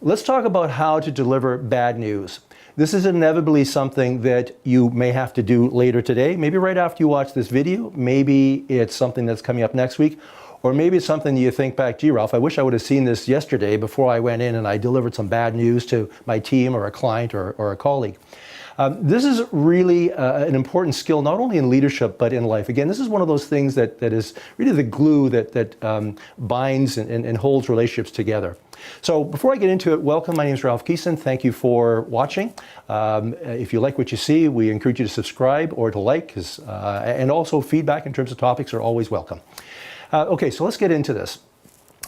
Let's talk about how to deliver bad news. This is inevitably something that you may have to do later today, maybe right after you watch this video. Maybe it's something that's coming up next week, or maybe it's something you think back, gee, Ralph, I wish I would have seen this yesterday before I went in and I delivered some bad news to my team or a client or a colleague. This is really an important skill, not only in leadership, but in life. Again, this is one of those things that is really the glue that binds and holds relationships together. So before I get into it, welcome. My name is Ralph Keeson. Thank you for watching. If you like what you see, we encourage you to subscribe or to like, and also feedback in terms of topics are always welcome. Okay, so let's get into this.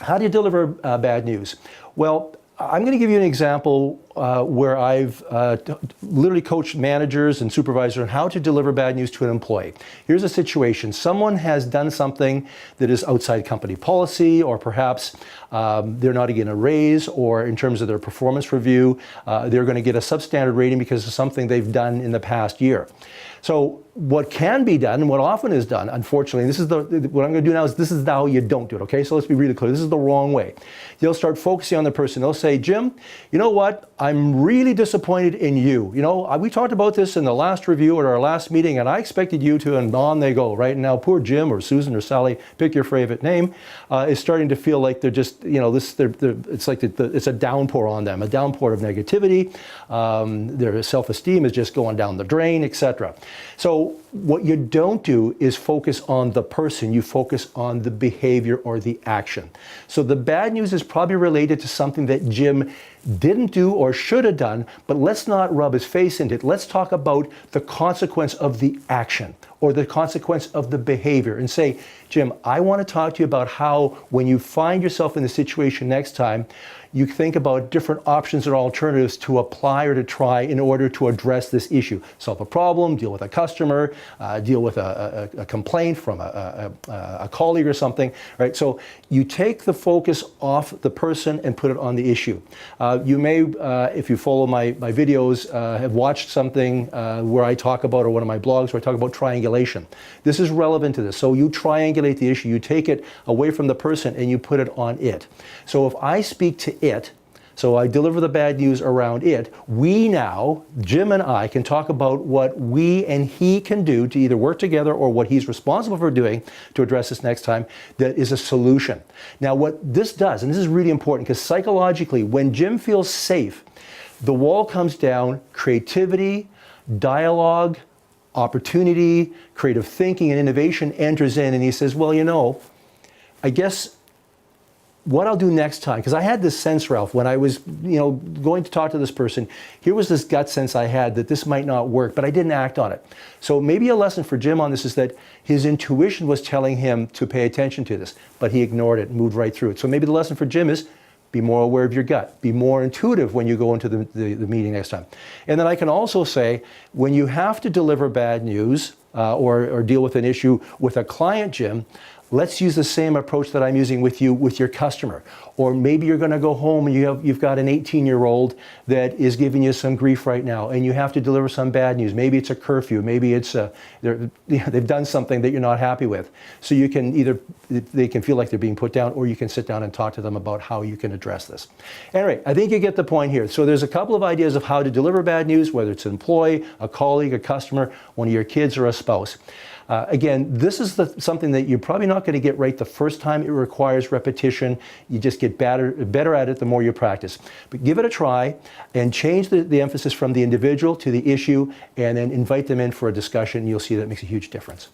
How do you deliver bad news? Well, I'm going to give you an example where I've literally coached managers and supervisors on how to deliver bad news to an employee. Here's a situation. Someone has done something that is outside company policy, or perhaps they're not getting a raise, or in terms of their performance review, they're going to get a substandard rating because of something they've done in the past year. So what can be done, and what often is done, unfortunately, what I'm going to do now is this is how you don't do it, okay? So let's be really clear. This is the wrong way. They'll start focusing on the person. They'll say, Jim, you know what? I'm really disappointed in you. You know, we talked about this in the last review at our last meeting, and I expected you to, and on they go, right? And now poor Jim or Susan or Sally, pick your favorite name, is starting to feel like they're just, you know, it's like it's a downpour on them, a downpour of negativity. Their self-esteem is just going down the drain, etc. So what you don't do is focus on the person, you focus on the behavior or the action. So the bad news is probably related to something that Jim didn't do or should have done, but let's not rub his face into it. Let's talk about the consequence of the action or the consequence of the behavior and say, Jim, I want to talk to you about how when you find yourself in the situation next time, you think about different options or alternatives to apply or to try in order to address this issue. Solve a problem, deal with a customer, deal with a complaint from a colleague or something, right? So you take the focus off the person and put it on the issue. You may, if you follow my videos, have watched something where I talk about, or one of my blogs where I talk about triangulation. This is relevant to this. So you triangulate the issue, you take it away from the person and you put it on it. So if I speak to it, so I deliver the bad news around it, we now, Jim and I, can talk about what we and he can do to either work together or what he's responsible for doing to address this next time that is a solution. Now what this does, and this is really important, because psychologically, when Jim feels safe, the wall comes down, creativity, dialogue, opportunity, creative thinking and innovation enters in, and he says, well, you know, I guess what I'll do next time, because I had this sense, Ralph, when I was, you know, going to talk to this person, here was this gut sense I had that this might not work, but I didn't act on it. So maybe a lesson for Jim on this is that his intuition was telling him to pay attention to this, but he ignored it and moved right through it. So maybe the lesson for Jim is be more aware of your gut. Be more intuitive when you go into the meeting next time. And then I can also say, when you have to deliver bad news or deal with an issue with a client, Jim, let's use the same approach that I'm using with you with your customer. Or maybe you're going to go home and you've got an 18-year-old that is giving you some grief right now, and you have to deliver some bad news. Maybe it's a curfew. Maybe it's they've done something that you're not happy with. So you can they can feel like they're being put down, or you can sit down and talk to them about how you can address this. Anyway, I think you get the point here. So there's a couple of ideas of how to deliver bad news, whether it's an employee, a colleague, a customer, one of your kids, or a spouse. Again, this is something that you're probably not going to get right the first time. It requires repetition. You just get better at it the more you practice. But give it a try and change the emphasis from the individual to the issue, and then invite them in for a discussion. You'll see that makes a huge difference.